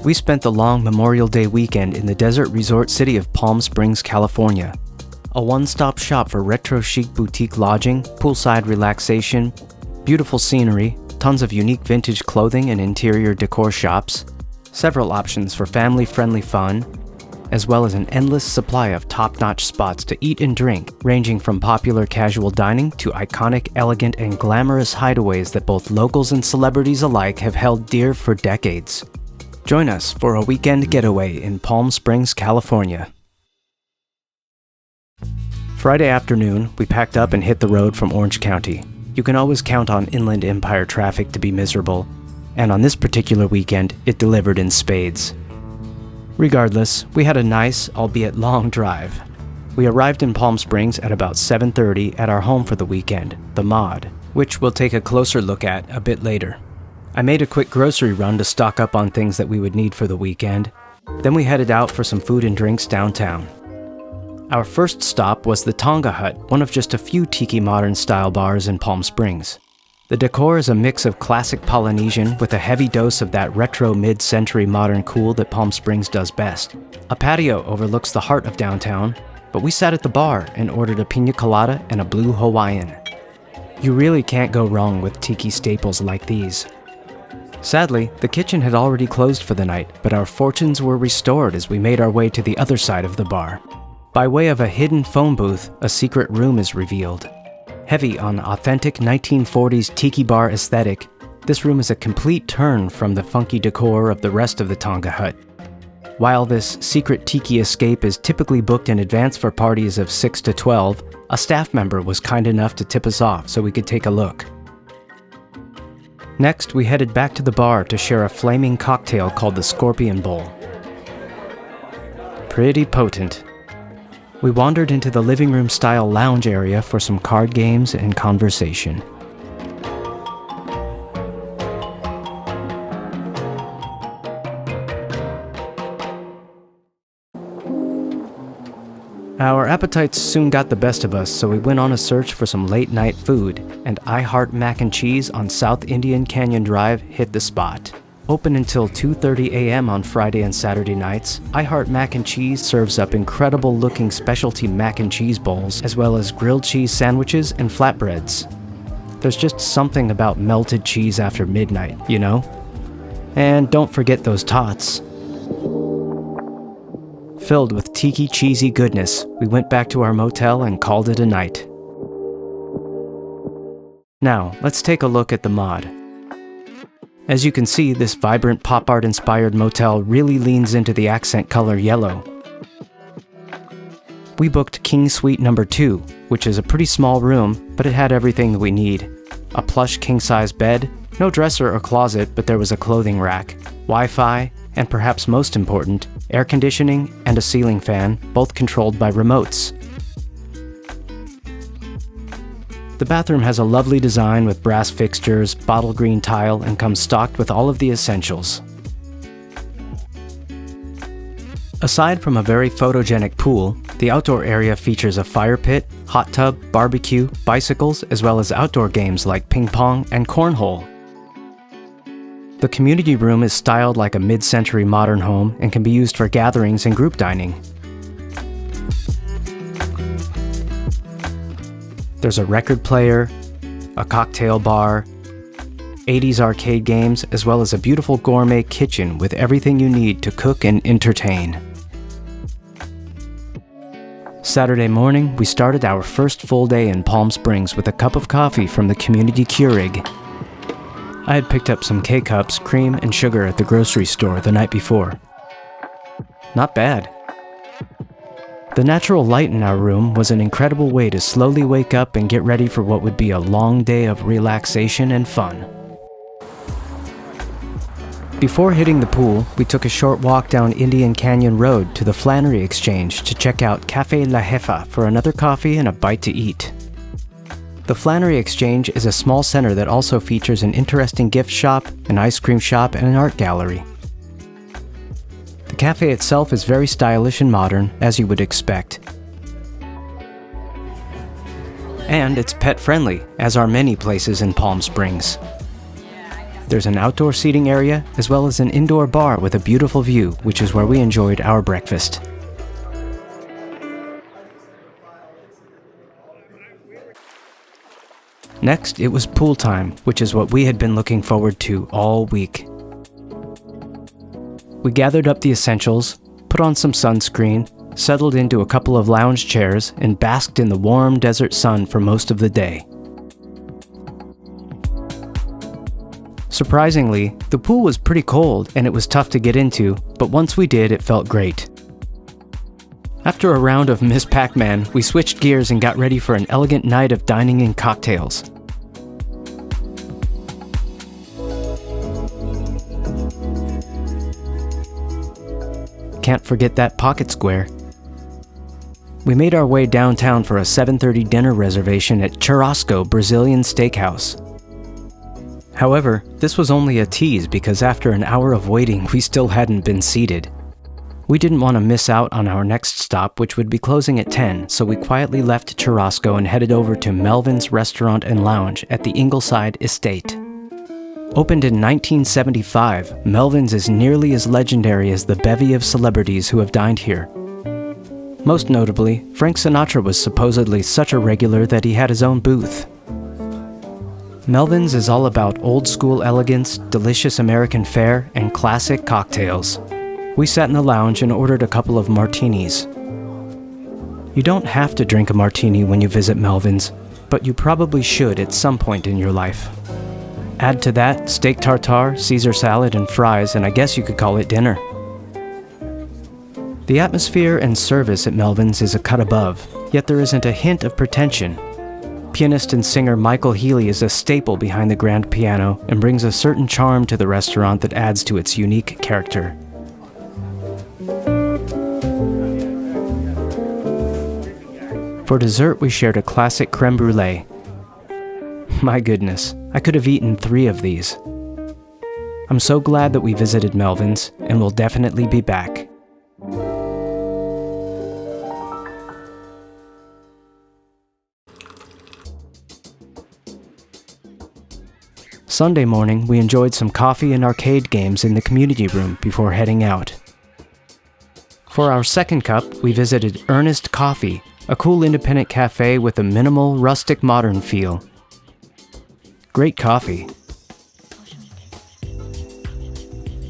We spent the long Memorial Day weekend in the desert resort city of Palm Springs, California. A one-stop shop for retro chic boutique lodging, poolside relaxation, beautiful scenery, tons of unique vintage clothing and interior decor shops, several options for family-friendly fun, as well as an endless supply of top-notch spots to eat and drink, ranging from popular casual dining to iconic, elegant, and glamorous hideaways that both locals and celebrities alike have held dear for decades. Join us for a weekend getaway in Palm Springs, California. Friday afternoon, we packed up and hit the road from Orange County. You can always count on Inland Empire traffic to be miserable, and on this particular weekend, it delivered in spades. Regardless, we had a nice, albeit long drive. We arrived in Palm Springs at about 7:30 at our home for the weekend, the Mod, which we'll take a closer look at a bit later. I made a quick grocery run to stock up on things that we would need for the weekend. Then we headed out for some food and drinks downtown. Our first stop was the Tonga Hut, one of just a few tiki-modern style bars in Palm Springs. The decor is a mix of classic Polynesian with a heavy dose of that retro mid-century modern cool that Palm Springs does best. A patio overlooks the heart of downtown, but we sat at the bar and ordered a Piña Colada and a Blue Hawaiian. You really can't go wrong with tiki staples like these. Sadly, the kitchen had already closed for the night, but our fortunes were restored as we made our way to the other side of the bar. By way of a hidden phone booth, a secret room is revealed. Heavy on authentic 1940s tiki bar aesthetic, this room is a complete turn from the funky decor of the rest of the Tonga Hut. While this secret tiki escape is typically booked in advance for parties of 6 to 12, a staff member was kind enough to tip us off so we could take a look. Next, we headed back to the bar to share a flaming cocktail called the Scorpion Bowl. Pretty potent. We wandered into the living room-style lounge area for some card games and conversation. Our appetites soon got the best of us, so we went on a search for some late-night food, and I Heart Mac and Cheese on South Indian Canyon Drive hit the spot. Open until 2:30 a.m. on Friday and Saturday nights, I Heart Mac and Cheese serves up incredible-looking specialty mac and cheese bowls, as well as grilled cheese sandwiches and flatbreads. There's just something about melted cheese after midnight, you know? And don't forget those tots. Filled with tiki cheesy goodness, we went back to our motel and called it a night. Now, let's take a look at the Mod. As you can see, this vibrant pop art inspired motel really leans into the accent color yellow. We booked King Suite number 2, which is a pretty small room, but it had everything that we need. A plush king-size bed, no dresser or closet, but there was a clothing rack, Wi-Fi, and perhaps most important, air conditioning and a ceiling fan, both controlled by remotes. The bathroom has a lovely design with brass fixtures, bottle green tile, and comes stocked with all of the essentials. Aside from a very photogenic pool, the outdoor area features a fire pit, hot tub, barbecue, bicycles, as well as outdoor games like ping pong and cornhole. The community room is styled like a mid-century modern home and can be used for gatherings and group dining. There's a record player, a cocktail bar, 80s arcade games, as well as a beautiful gourmet kitchen with everything you need to cook and entertain. Saturday morning, we started our first full day in Palm Springs with a cup of coffee from the community Keurig. I had picked up some K-Cups, cream, and sugar at the grocery store the night before. Not bad. The natural light in our room was an incredible way to slowly wake up and get ready for what would be a long day of relaxation and fun. Before hitting the pool, we took a short walk down Indian Canyon Road to the Flannery Exchange to check out Café La Jefa for another coffee and a bite to eat. The Flannery Exchange is a small center that also features an interesting gift shop, an ice cream shop, and an art gallery. The cafe itself is very stylish and modern, as you would expect. And it's pet-friendly, as are many places in Palm Springs. There's an outdoor seating area, as well as an indoor bar with a beautiful view, which is where we enjoyed our breakfast. Next, it was pool time, which is what we had been looking forward to all week. We gathered up the essentials, put on some sunscreen, settled into a couple of lounge chairs, and basked in the warm desert sun for most of the day. Surprisingly, the pool was pretty cold and it was tough to get into, but once we did, it felt great. After a round of Miss Pac-Man, we switched gears and got ready for an elegant night of dining and cocktails. Can't forget that pocket square. We made our way downtown for a 7:30 dinner reservation at Churrasco Brazilian Steakhouse. However, this was only a tease because after an hour of waiting, we still hadn't been seated. We didn't want to miss out on our next stop, which would be closing at 10, so we quietly left Churrasco and headed over to Melvyn's Restaurant and Lounge at the Ingleside Estate. Opened in 1975, Melvyn's is nearly as legendary as the bevy of celebrities who have dined here. Most notably, Frank Sinatra was supposedly such a regular that he had his own booth. Melvyn's is all about old-school elegance, delicious American fare, and classic cocktails. We sat in the lounge and ordered a couple of martinis. You don't have to drink a martini when you visit Melvyn's, but you probably should at some point in your life. Add to that steak tartare, Caesar salad, and fries, and I guess you could call it dinner. The atmosphere and service at Melvyn's is a cut above, yet there isn't a hint of pretension. Pianist and singer Michael Healy is a staple behind the grand piano and brings a certain charm to the restaurant that adds to its unique character. For dessert, we shared a classic creme brulee. My goodness, I could have eaten 3 of these. I'm so glad that we visited Melvyn's, and will definitely be back. Sunday morning, we enjoyed some coffee and arcade games in the community room before heading out. For our second cup, we visited Ernest Coffee, a cool independent cafe with a minimal, rustic modern feel. Great coffee.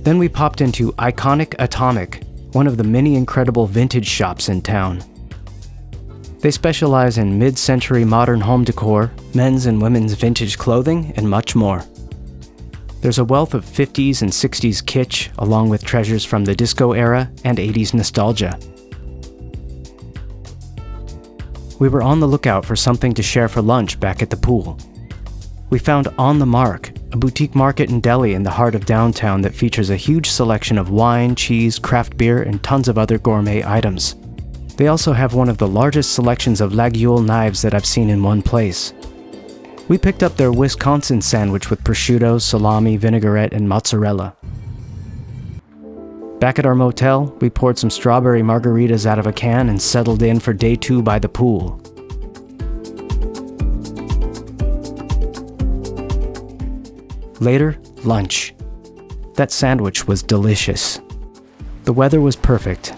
Then we popped into Iconic Atomic, one of the many incredible vintage shops in town. They specialize in mid-century modern home decor, men's and women's vintage clothing, and much more. There's a wealth of 50s and 60s kitsch, along with treasures from the disco era and 80s nostalgia. We were on the lookout for something to share for lunch back at the pool. We found On the Mark, a boutique market and deli in the heart of downtown that features a huge selection of wine, cheese, craft beer, and tons of other gourmet items. They also have one of the largest selections of Laguiole knives that I've seen in one place. We picked up their Wisconsin sandwich with prosciutto, salami, vinaigrette, and mozzarella. Back at our motel, we poured some strawberry margaritas out of a can and settled in for day 2 by the pool. Later, lunch. That sandwich was delicious. The weather was perfect.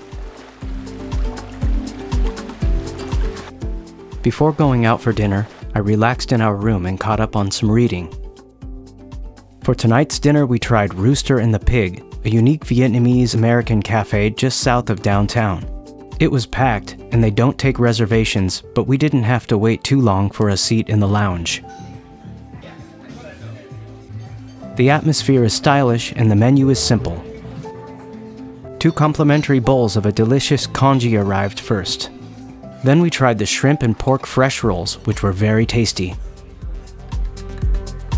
Before going out for dinner, I relaxed in our room and caught up on some reading. For tonight's dinner, we tried Rooster and the Pig, a unique Vietnamese-American cafe just south of downtown. It was packed, and they don't take reservations, but we didn't have to wait too long for a seat in the lounge. The atmosphere is stylish and the menu is simple. 2 complimentary bowls of a delicious congee arrived first. Then we tried the shrimp and pork fresh rolls, which were very tasty.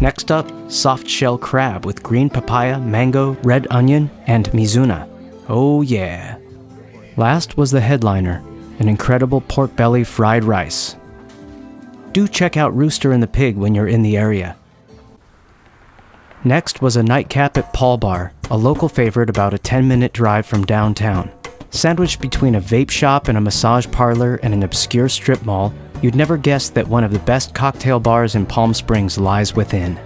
Next up, soft shell crab with green papaya, mango, red onion, and mizuna. Oh yeah. Last was the headliner, an incredible pork belly fried rice. Do check out Rooster and the Pig when you're in the area. Next was a nightcap at Paul Bar, a local favorite about a 10-minute drive from downtown. Sandwiched between a vape shop and a massage parlor and an obscure strip mall, you'd never guess that one of the best cocktail bars in Palm Springs lies within.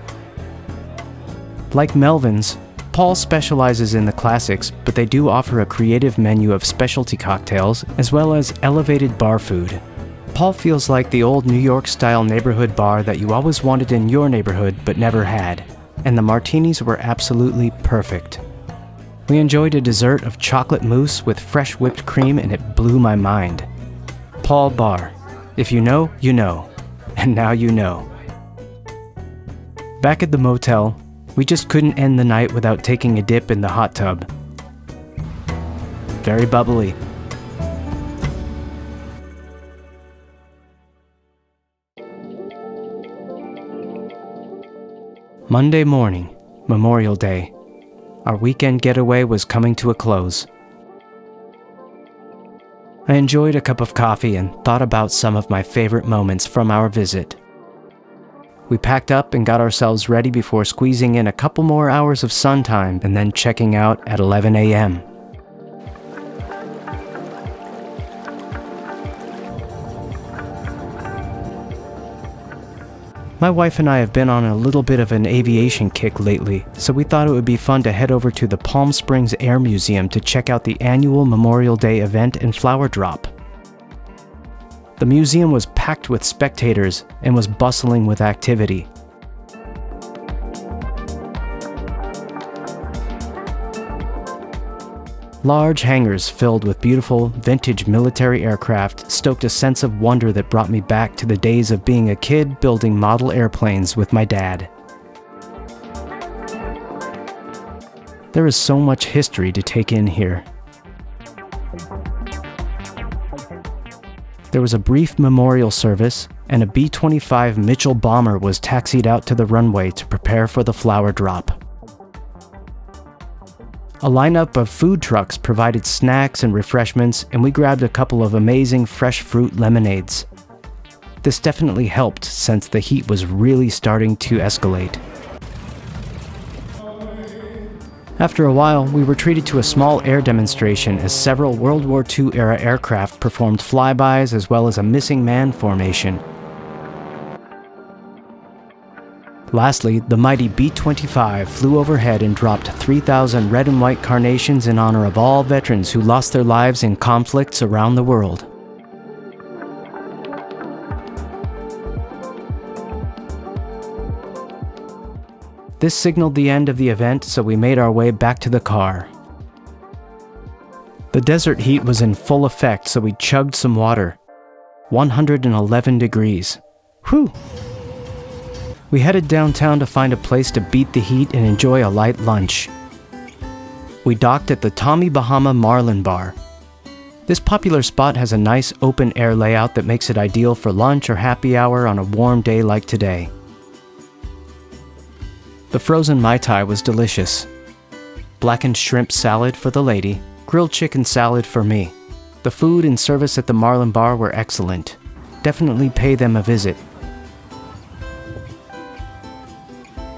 Like Melvin's, Paul specializes in the classics, but they do offer a creative menu of specialty cocktails as well as elevated bar food. Paul feels like the old New York-style neighborhood bar that you always wanted in your neighborhood but never had, and the martinis were absolutely perfect. We enjoyed a dessert of chocolate mousse with fresh whipped cream, and it blew my mind. Paul Bar. If you know, you know. And now you know. Back at the motel, we just couldn't end the night without taking a dip in the hot tub. Very bubbly. Monday morning, Memorial Day. Our weekend getaway was coming to a close. I enjoyed a cup of coffee and thought about some of my favorite moments from our visit. We packed up and got ourselves ready before squeezing in a couple more hours of sun time and then checking out at 11 a.m. My wife and I have been on a little bit of an aviation kick lately, so we thought it would be fun to head over to the Palm Springs Air Museum to check out the annual Memorial Day event and flower drop. The museum was packed with spectators and was bustling with activity. Large hangars filled with beautiful, vintage military aircraft stoked a sense of wonder that brought me back to the days of being a kid building model airplanes with my dad. There is so much history to take in here. There was a brief memorial service, and a B-25 Mitchell bomber was taxied out to the runway to prepare for the flower drop. A lineup of food trucks provided snacks and refreshments, and we grabbed a couple of amazing fresh fruit lemonades. This definitely helped since the heat was really starting to escalate. After a while, we were treated to a small air demonstration as several World War II-era aircraft performed flybys as well as a missing man formation. Lastly, the mighty B-25 flew overhead and dropped 3,000 red and white carnations in honor of all veterans who lost their lives in conflicts around the world. This signaled the end of the event, so we made our way back to the car. The desert heat was in full effect, so we chugged some water. 111 degrees. Whew! We headed downtown to find a place to beat the heat and enjoy a light lunch. We docked at the Tommy Bahama Marlin bar. This popular spot has a nice open-air layout that makes it ideal for lunch or happy hour on a warm day like today. The frozen Mai Tai was delicious. Blackened shrimp salad for the lady, grilled chicken salad for me. The food and service at the Marlin bar were excellent. Definitely pay them a visit.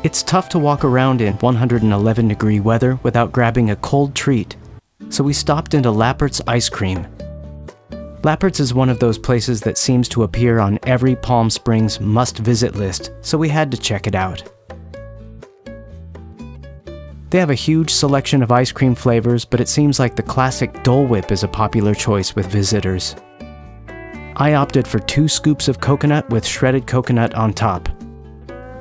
It's tough to walk around in 111-degree weather without grabbing a cold treat, so we stopped into Lappert's ice cream. Lappert's is one of those places that seems to appear on every Palm Springs must-visit list, so we had to check it out. They have a huge selection of ice cream flavors, but it seems like the classic Dole Whip is a popular choice with visitors. I opted for 2 scoops of coconut with shredded coconut on top.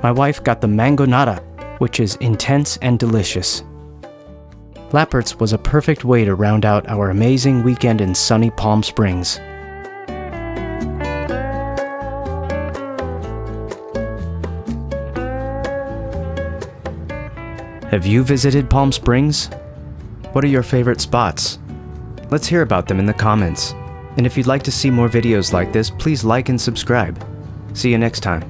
My wife got the mango nata, which is intense and delicious. Lappert's was a perfect way to round out our amazing weekend in sunny Palm Springs. Have you visited Palm Springs? What are your favorite spots? Let's hear about them in the comments. And if you'd like to see more videos like this, please like and subscribe. See you next time.